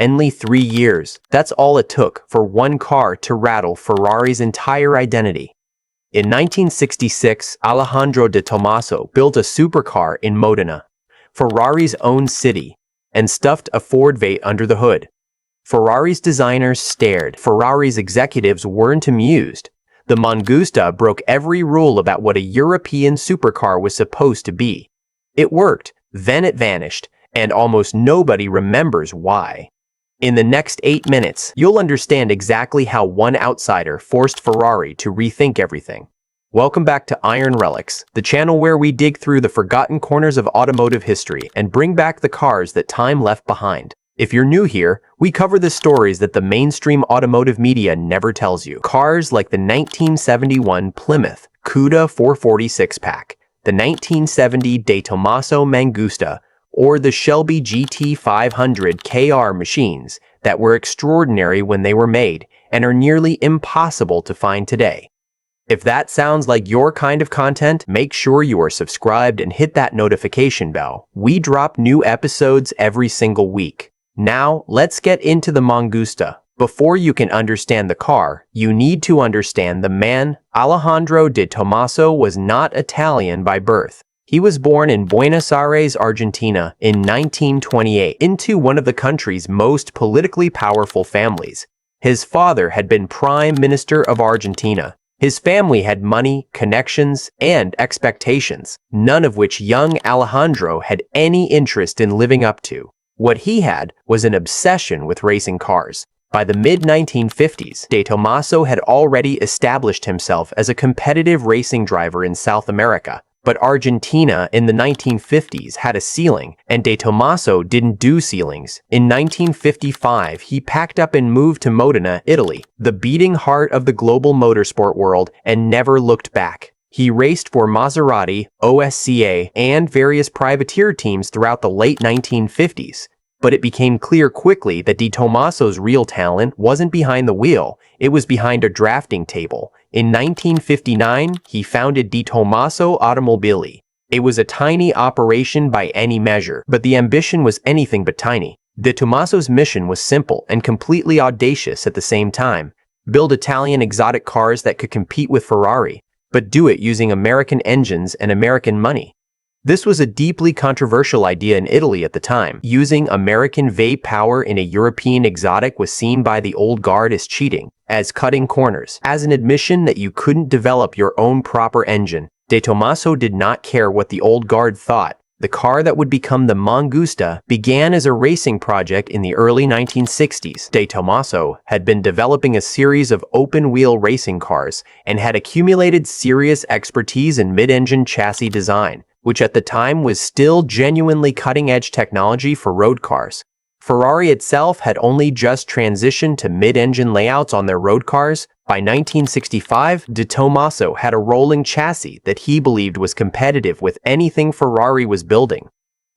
Only 3 years. That's all it took for one car to rattle Ferrari's entire identity. In 1966, Alejandro de Tomaso built a supercar in Modena, Ferrari's own city, and stuffed a Ford V8 under the hood. Ferrari's designers stared. Ferrari's executives weren't amused. The Mangusta broke every rule about what a European supercar was supposed to be. It worked, then it vanished, and almost nobody remembers why. In the next 8 minutes, you'll understand exactly how one outsider forced Ferrari to rethink everything. Welcome back to Iron Relics, the channel where we dig through the forgotten corners of automotive history and bring back the cars that time left behind. If you're new here, we cover the stories that the mainstream automotive media never tells you. Cars like the 1971 Plymouth Cuda 446-pack, the 1970 De Tomaso Mangusta, or the Shelby GT500 KR machines that were extraordinary when they were made and are nearly impossible to find today. If that sounds like your kind of content, make sure you are subscribed and hit that notification bell. We drop new episodes every single week. Now, let's get into the Mangusta. Before you can understand the car, you need to understand the man. Alejandro de Tomaso was not Italian by birth. He was born in Buenos Aires, Argentina in 1928 into one of the country's most politically powerful families. His father had been Prime Minister of Argentina. His family had money, connections, and expectations, none of which young Alejandro had any interest in living up to. What he had was an obsession with racing cars. By the mid-1950s, De Tomaso had already established himself as a competitive racing driver in South America. But Argentina in the 1950s had a ceiling, and De Tomaso didn't do ceilings. In 1955, he packed up and moved to Modena, Italy, the beating heart of the global motorsport world, and never looked back. He raced for Maserati, OSCA, and various privateer teams throughout the late 1950s. But it became clear quickly that De Tomaso's real talent wasn't behind the wheel, it was behind a drafting table. In 1959, he founded De Tomaso Automobili. It was a tiny operation by any measure, but the ambition was anything but tiny. De Tomaso's mission was simple and completely audacious at the same time. Build Italian exotic cars that could compete with Ferrari, but do it using American engines and American money. This was a deeply controversial idea in Italy at the time. Using American V8 power in a European exotic was seen by the old guard as cheating, as cutting corners, as an admission that you couldn't develop your own proper engine. De Tomaso did not care what the old guard thought. The car that would become the Mangusta began as a racing project in the early 1960s. De Tomaso had been developing a series of open-wheel racing cars and had accumulated serious expertise in mid-engine chassis design, which at the time was still genuinely cutting-edge technology for road cars. Ferrari itself had only just transitioned to mid-engine layouts on their road cars. By 1965, De Tomaso had a rolling chassis that he believed was competitive with anything Ferrari was building.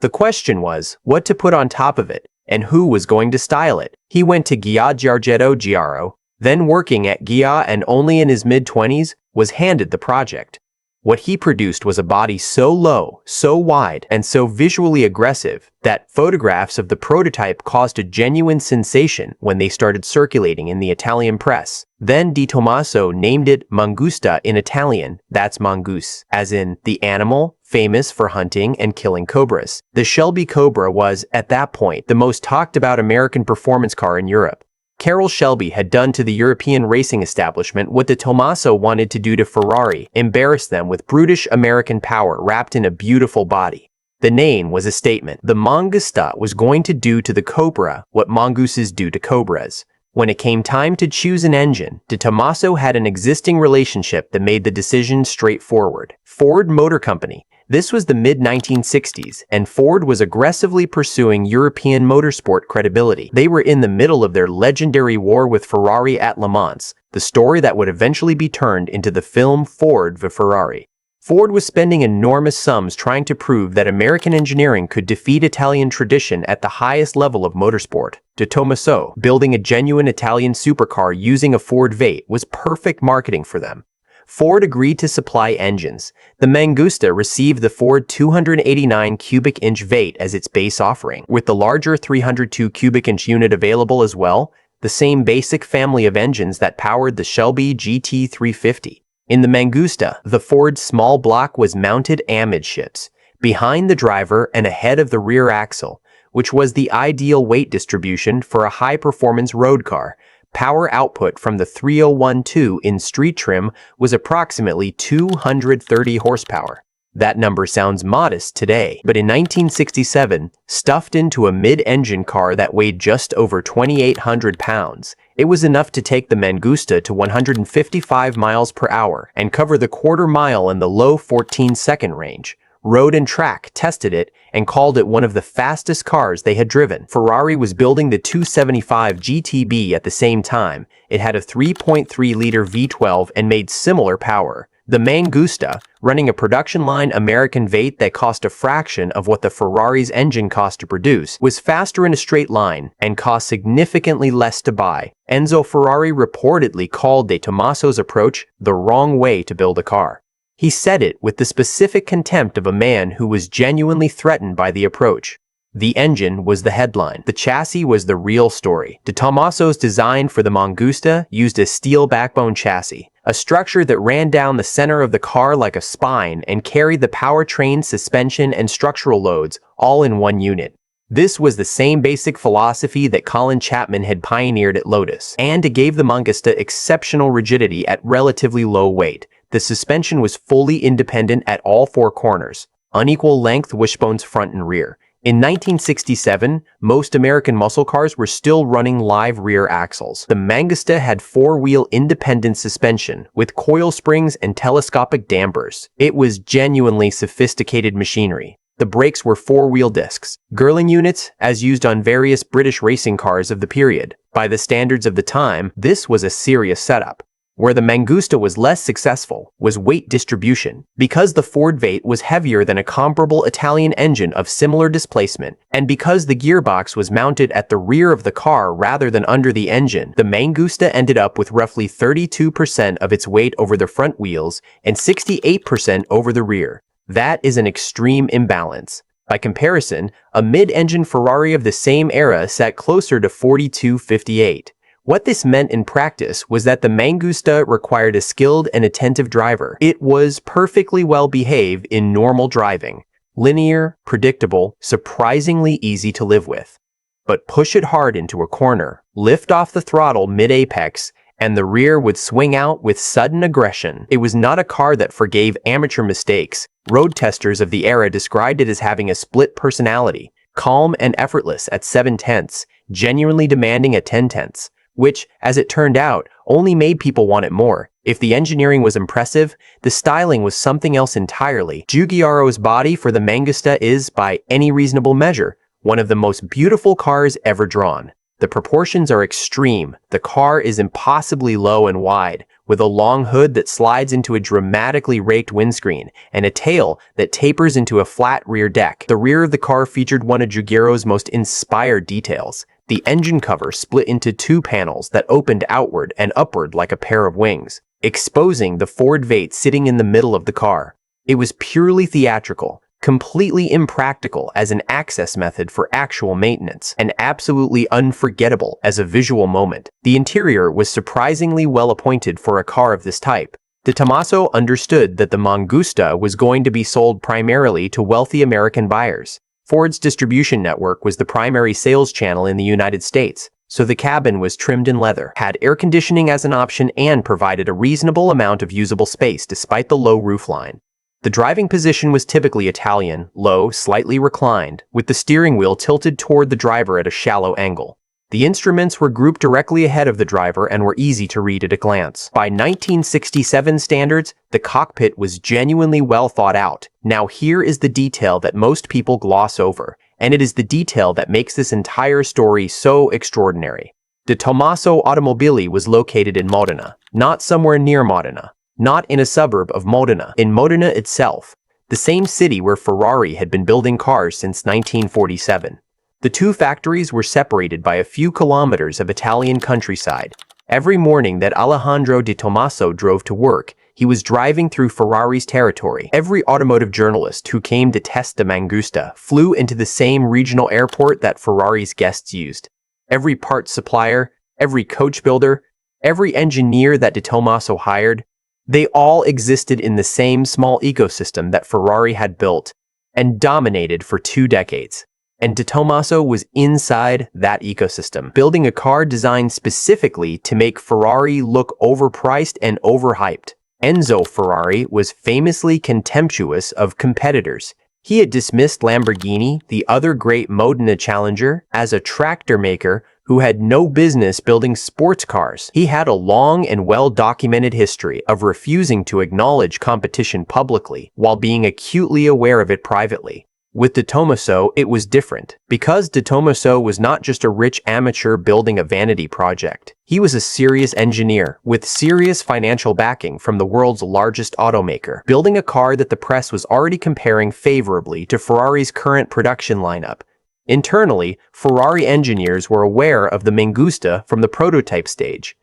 The question was, what to put on top of it, and who was going to style it? He went to Giorgetto Giugiaro, then working at Gia and only in his mid-20s, was handed the project. What he produced was a body so low, so wide, and so visually aggressive that photographs of the prototype caused a genuine sensation when they started circulating in the Italian press. Then De Tomaso named it Mangusta in Italian, that's mongoose, as in the animal, famous for hunting and killing cobras. The Shelby Cobra was, at that point, the most talked about American performance car in Europe. Carroll Shelby had done to the European racing establishment what De Tomaso wanted to do to Ferrari, embarrass them with brutish American power wrapped in a beautiful body. The name was a statement. The Mangusta was going to do to the Cobra what mongooses do to cobras. When it came time to choose an engine, De Tomaso had an existing relationship that made the decision straightforward. Ford Motor Company. This was the mid-1960s, and Ford was aggressively pursuing European motorsport credibility. They were in the middle of their legendary war with Ferrari at Le Mans, the story that would eventually be turned into the film Ford v Ferrari. Ford was spending enormous sums trying to prove that American engineering could defeat Italian tradition at the highest level of motorsport. De Tomaso, building a genuine Italian supercar using a Ford V8, was perfect marketing for them. Ford agreed to supply engines. The Mangusta received the Ford 289 cubic inch V8 as its base offering, with the larger 302 cubic inch unit available as well, the same basic family of engines that powered the Shelby GT350. In the Mangusta, the Ford small block was mounted amidships, behind the driver and ahead of the rear axle, which was the ideal weight distribution for a high-performance road car. Power output from the 3012 in street trim was approximately 230 horsepower. That number sounds modest today, but in 1967, stuffed into a mid-engine car that weighed just over 2,800 pounds, it was enough to take the Mangusta to 155 miles per hour and cover the quarter mile in the low 14-second range. Road and Track tested it and called it one of the fastest cars they had driven. Ferrari was building the 275 GTB at the same time. It had a 3.3-liter V12 and made similar power. The Mangusta, running a production-line American V8 that cost a fraction of what the Ferrari's engine cost to produce, was faster in a straight line and cost significantly less to buy. Enzo Ferrari reportedly called De Tomaso's approach the wrong way to build a car. He said it with the specific contempt of a man who was genuinely threatened by the approach. The engine was the headline. The chassis was the real story. De Tomaso's design for the Mangusta used a steel backbone chassis, a structure that ran down the center of the car like a spine and carried the powertrain, suspension, and structural loads all in one unit. This was the same basic philosophy that Colin Chapman had pioneered at Lotus, and it gave the Mangusta exceptional rigidity at relatively low weight. The suspension was fully independent at all four corners, unequal length wishbones front and rear. In 1967, most American muscle cars were still running live rear axles. The Mangusta had four-wheel independent suspension with coil springs and telescopic dampers. It was genuinely sophisticated machinery. The brakes were four-wheel discs, Girling units as used on various British racing cars of the period. By the standards of the time, this was a serious setup. Where the Mangusta was less successful was weight distribution. Because the Ford V8 was heavier than a comparable Italian engine of similar displacement, and because the gearbox was mounted at the rear of the car rather than under the engine, the Mangusta ended up with roughly 32% of its weight over the front wheels and 68% over the rear. That is an extreme imbalance. By comparison, a mid-engine Ferrari of the same era sat closer to 42-58. What this meant in practice was that the Mangusta required a skilled and attentive driver. It was perfectly well behaved in normal driving. Linear, predictable, surprisingly easy to live with. But push it hard into a corner, lift off the throttle mid-apex, and the rear would swing out with sudden aggression. It was not a car that forgave amateur mistakes. Road testers of the era described it as having a split personality, calm and effortless at 7/10, genuinely demanding at 10/10. Which, as it turned out, only made people want it more. If the engineering was impressive, the styling was something else entirely. Giugiaro's body for the Mangusta is, by any reasonable measure, one of the most beautiful cars ever drawn. The proportions are extreme. The car is impossibly low and wide, with a long hood that slides into a dramatically raked windscreen, and a tail that tapers into a flat rear deck. The rear of the car featured one of Giugiaro's most inspired details. The engine cover split into two panels that opened outward and upward like a pair of wings, exposing the Ford V8 sitting in the middle of the car. It was purely theatrical, completely impractical as an access method for actual maintenance, and absolutely unforgettable as a visual moment. The interior was surprisingly well appointed for a car of this type. De Tomaso understood that the Mangusta was going to be sold primarily to wealthy American buyers. Ford's distribution network was the primary sales channel in the United States, so the cabin was trimmed in leather, had air conditioning as an option, and provided a reasonable amount of usable space despite the low roofline. The driving position was typically Italian, low, slightly reclined, with the steering wheel tilted toward the driver at a shallow angle. The instruments were grouped directly ahead of the driver and were easy to read at a glance. By 1967 standards, the cockpit was genuinely well thought out. Now here is the detail that most people gloss over, and it is the detail that makes this entire story so extraordinary. De Tomaso Automobili was located in Modena, not somewhere near Modena, not in a suburb of Modena, in Modena itself, the same city where Ferrari had been building cars since 1947. The two factories were separated by a few kilometers of Italian countryside. Every morning that Alejandro de Tomaso drove to work, he was driving through Ferrari's territory. Every automotive journalist who came to test the Mangusta flew into the same regional airport that Ferrari's guests used. Every parts supplier, every coach builder, every engineer that De Tomaso hired, they all existed in the same small ecosystem that Ferrari had built and dominated for 2 decades. And De Tomaso was inside that ecosystem, building a car designed specifically to make Ferrari look overpriced and overhyped. Enzo Ferrari was famously contemptuous of competitors. He had dismissed Lamborghini, the other great Modena challenger, as a tractor maker who had no business building sports cars. He had a long and well-documented history of refusing to acknowledge competition publicly while being acutely aware of it privately. With De Tomaso, it was different, because De Tomaso was not just a rich amateur building a vanity project. He was a serious engineer, with serious financial backing from the world's largest automaker, building a car that the press was already comparing favorably to Ferrari's current production lineup. Internally, Ferrari engineers were aware of the Mangusta from the prototype stage.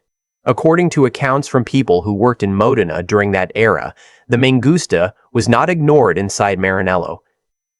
According to accounts from people who worked in Modena during that era, the Mangusta was not ignored inside Maranello.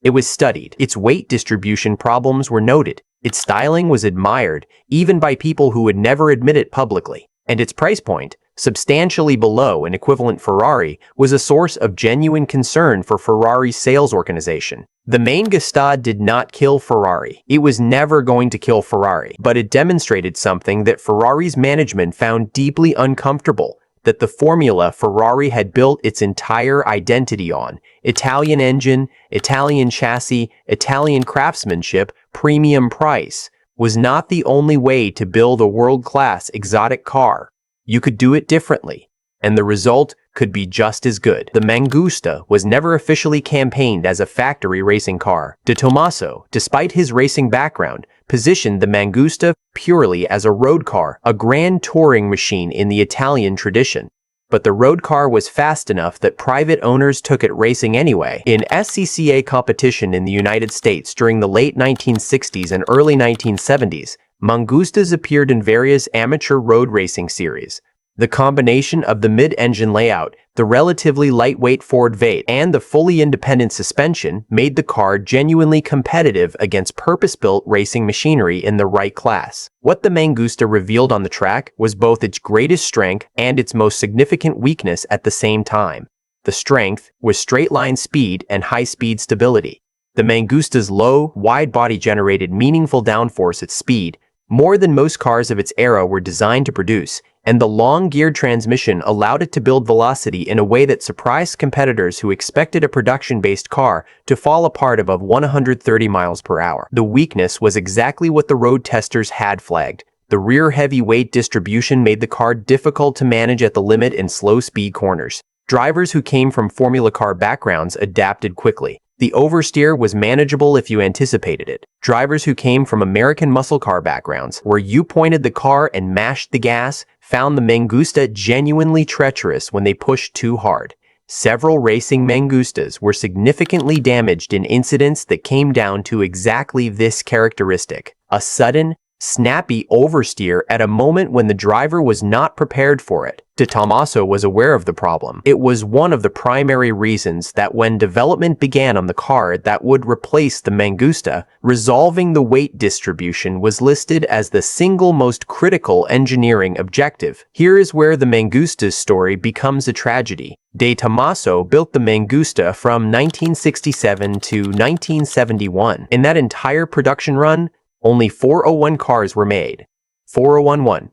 It was studied, its weight distribution problems were noted, its styling was admired, even by people who would never admit it publicly, and its price point, substantially below an equivalent Ferrari, was a source of genuine concern for Ferrari's sales organization. The Mangusta did not kill Ferrari. It was never going to kill Ferrari, but it demonstrated something that Ferrari's management found deeply uncomfortable: that the formula Ferrari had built its entire identity on, Italian engine, Italian chassis, Italian craftsmanship, premium price, was not the only way to build a world-class exotic car. You could do it differently, and the result could be just as good. The Mangusta was never officially campaigned as a factory racing car. De Tomaso, despite his racing background, positioned the Mangusta purely as a road car, a grand touring machine in the Italian tradition. But the road car was fast enough that private owners took it racing anyway. In SCCA competition in the United States during the late 1960s and early 1970s, Mangustas appeared in various amateur road racing series. The combination of the mid-engine layout, the relatively lightweight Ford Vate, and the fully independent suspension made the car genuinely competitive against purpose-built racing machinery in the right class. What the Mangusta revealed on the track was both its greatest strength and its most significant weakness at the same time. The strength was straight-line speed and high-speed stability. The Mangusta's low, wide body generated meaningful downforce at speed, more than most cars of its era were designed to produce, and the long-geared transmission allowed it to build velocity in a way that surprised competitors who expected a production-based car to fall apart above 130 miles per hour. The weakness was exactly what the road testers had flagged. The rear heavy weight distribution made the car difficult to manage at the limit in slow-speed corners. Drivers who came from Formula car backgrounds adapted quickly. The oversteer was manageable if you anticipated it. Drivers who came from American muscle car backgrounds, where you pointed the car and mashed the gas, found the Mangusta genuinely treacherous when they pushed too hard. Several racing Mangustas were significantly damaged in incidents that came down to exactly this characteristic: a sudden, snappy oversteer at a moment when the driver was not prepared for it. De Tomaso was aware of the problem. It was one of the primary reasons that when development began on the car that would replace the Mangusta, resolving the weight distribution was listed as the single most critical engineering objective. Here is where the Mangusta's story becomes a tragedy. De Tomaso built the Mangusta from 1967 to 1971. In that entire production run, only 401 cars were made. 401.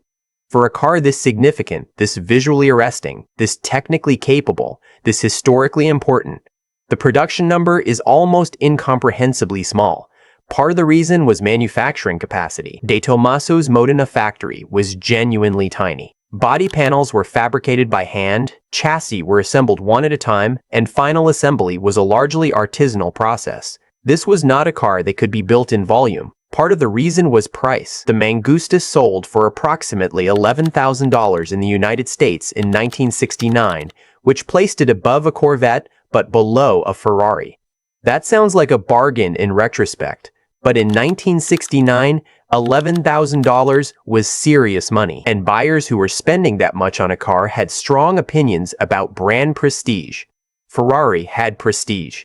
For a car this significant, this visually arresting, this technically capable, this historically important, the production number is almost incomprehensibly small. Part of the reason was manufacturing capacity. De Tomaso's Modena factory was genuinely tiny. Body panels were fabricated by hand, chassis were assembled one at a time, and final assembly was a largely artisanal process. This was not a car that could be built in volume. Part of the reason was price. The Mangusta sold for approximately $11,000 in the United States in 1969, which placed it above a Corvette but below a Ferrari. That sounds like a bargain in retrospect, but in 1969, $11,000 was serious money, and buyers who were spending that much on a car had strong opinions about brand prestige. Ferrari had prestige.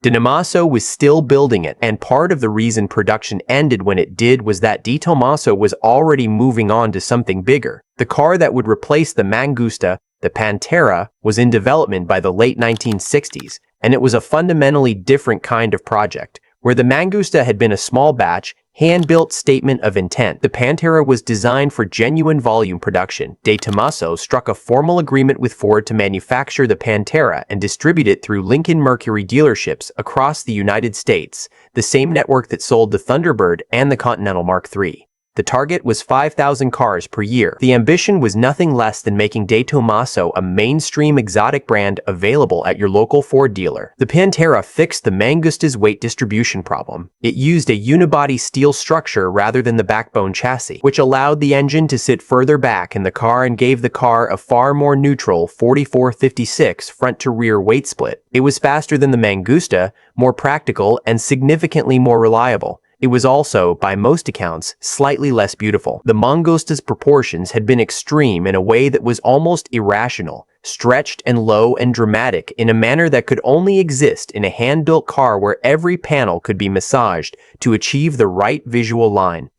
De Tomaso was still building it, and part of the reason production ended when it did was that De Tomaso was already moving on to something bigger. The car that would replace the Mangusta, the Pantera, was in development by the late 1960s, and it was a fundamentally different kind of project. Where the Mangusta had been a small batch, hand-built statement of intent, the Pantera was designed for genuine volume production. De Tomaso struck a formal agreement with Ford to manufacture the Pantera and distribute it through Lincoln Mercury dealerships across the United States, the same network that sold the Thunderbird and the Continental Mark III. The target was 5,000 cars per year. The ambition was nothing less than making De Tomaso a mainstream exotic brand available at your local Ford dealer. The Pantera fixed the Mangusta's weight distribution problem. It used a unibody steel structure rather than the backbone chassis, which allowed the engine to sit further back in the car and gave the car a far more neutral 44-56 front-to-rear weight split. It was faster than the Mangusta, more practical, and significantly more reliable. It was also, by most accounts, slightly less beautiful. The Mangusta's proportions had been extreme in a way that was almost irrational, stretched and low and dramatic in a manner that could only exist in a hand-built car where every panel could be massaged to achieve the right visual line.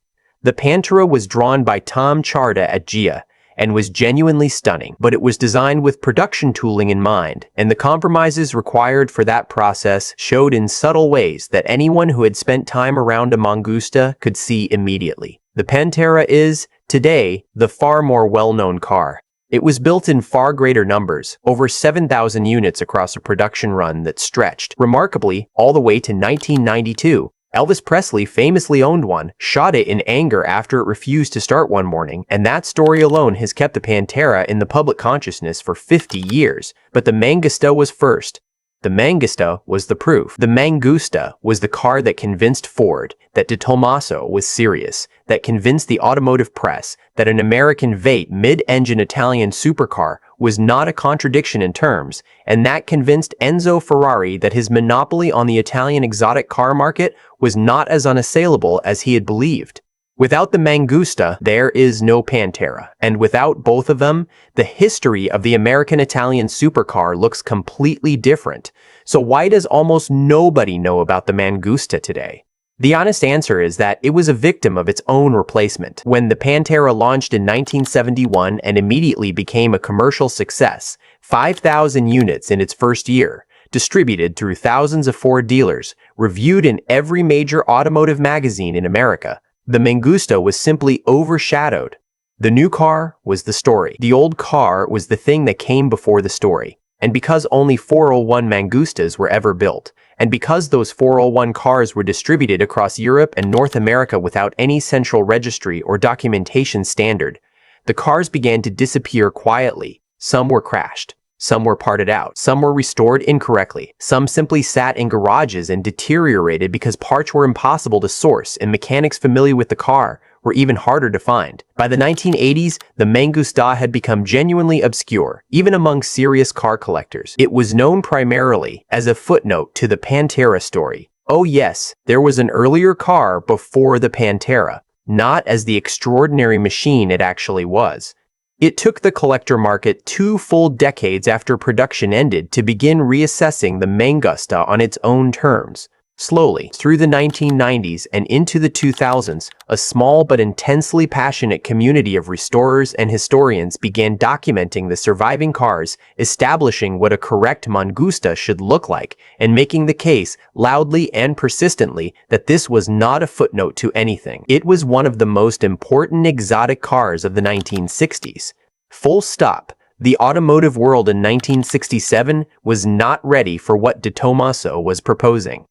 The Pantera was drawn by Tom Charda at Gia, and was genuinely stunning, but it was designed with production tooling in mind, and the compromises required for that process showed in subtle ways that anyone who had spent time around a Mangusta could see immediately. The Pantera is, today, the far more well-known car. It was built in far greater numbers, over 7,000 units across a production run that stretched, remarkably, all the way to 1992. Elvis Presley famously owned one, shot it in anger after it refused to start one morning, and that story alone has kept the Pantera in the public consciousness for 50 years. But the Mangusta was first. The Mangusta was the proof. The Mangusta was the car that convinced Ford that De Tomaso was serious, that convinced the automotive press that an American Vate mid-engine Italian supercar was not a contradiction in terms, and that convinced Enzo Ferrari that his monopoly on the Italian exotic car market was not as unassailable as he had believed. Without the Mangusta, there is no Pantera, and without both of them, the history of the American-Italian supercar looks completely different. So why does almost nobody know about the Mangusta today? The honest answer is that it was a victim of its own replacement. When the Pantera launched in 1971 and immediately became a commercial success, 5,000 units in its first year, distributed through thousands of Ford dealers, reviewed in every major automotive magazine in America, the Mangusta was simply overshadowed. The new car was the story. The old car was the thing that came before the story. And because only 401 Mangustas were ever built, and because those 401 cars were distributed across Europe and North America without any central registry or documentation standard, the cars began to disappear quietly. Some were crashed. Some were parted out. Some were restored incorrectly. Some simply sat in garages and deteriorated because parts were impossible to source and mechanics familiar with the car were even harder to find. By the 1980s, the Mangusta had become genuinely obscure, even among serious car collectors. It was known primarily as a footnote to the Pantera story. Oh yes, there was an earlier car before the Pantera, not as the extraordinary machine it actually was. It took the collector market 2 full decades after production ended to begin reassessing the Mangusta on its own terms. Slowly, through the 1990s and into the 2000s, a small but intensely passionate community of restorers and historians began documenting the surviving cars, establishing what a correct Mangusta should look like, and making the case, loudly and persistently, that this was not a footnote to anything. It was one of the most important exotic cars of the 1960s. Full stop. The automotive world in 1967 was not ready for what De Tomaso was proposing.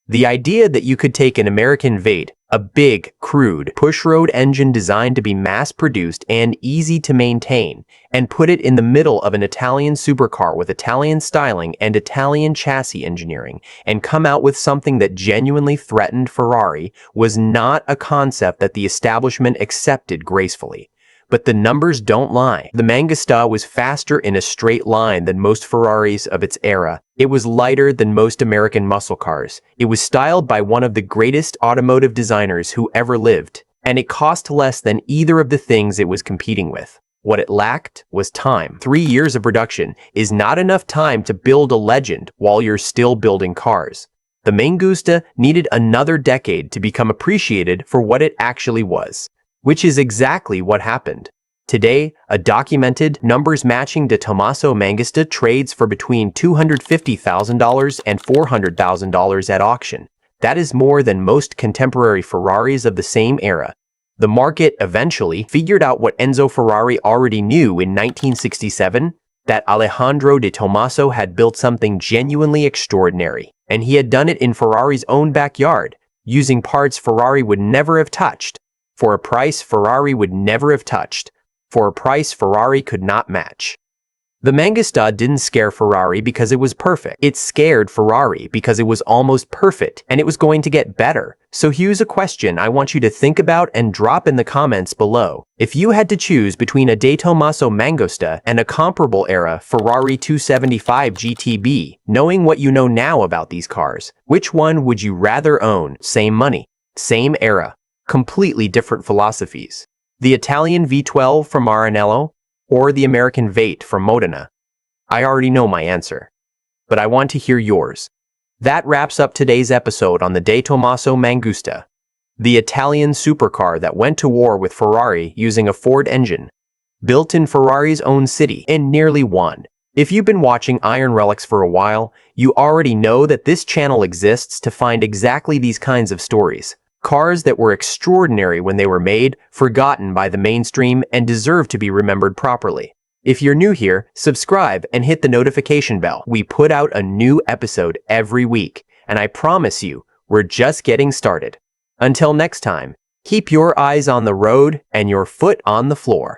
The idea that you could take an American Vate, a big, crude, pushroad engine designed to be mass-produced and easy to maintain, and put it in the middle of an Italian supercar with Italian styling and Italian chassis engineering, and come out with something that genuinely threatened Ferrari, was not a concept that the establishment accepted gracefully. But the numbers don't lie. The Mangusta was faster in a straight line than most Ferraris of its era. It was lighter than most American muscle cars. It was styled by one of the greatest automotive designers who ever lived, and it cost less than either of the things it was competing with. What it lacked was time. 3 years of production is not enough time to build a legend while you're still building cars. The Mangusta needed another decade to become appreciated for what it actually was, which is exactly what happened. Today, a documented, numbers-matching de Tomaso Mangusta trades for between $250,000 and $400,000 at auction. That is more than most contemporary Ferraris of the same era. The market eventually figured out what Enzo Ferrari already knew in 1967, that Alejandro de Tomaso had built something genuinely extraordinary, and he had done it in Ferrari's own backyard, using parts Ferrari would never have touched, for a price Ferrari would never have touched, for a price Ferrari could not match. The Mangusta didn't scare Ferrari because it was perfect. It scared Ferrari because it was almost perfect and it was going to get better. So here's a question I want you to think about and drop in the comments below. If you had to choose between a De Tomaso Mangusta and a comparable era Ferrari 275 GTB, knowing what you know now about these cars, which one would you rather own? Same money, same era, completely different philosophies. The Italian V12 from Maranello or the American Vate from Modena? I already know my answer, but I want to hear yours. That wraps up today's episode on the De Tomaso Mangusta, the Italian supercar that went to war with Ferrari using a Ford engine, built in Ferrari's own city, and nearly won. If you've been watching Iron Relics for a while, you already know that this channel exists to find exactly these kinds of stories. Cars that were extraordinary when they were made, forgotten by the mainstream, and deserve to be remembered properly. If you're new here, subscribe and hit the notification bell. We put out a new episode every week, and I promise you, we're just getting started. Until next time, keep your eyes on the road and your foot on the floor.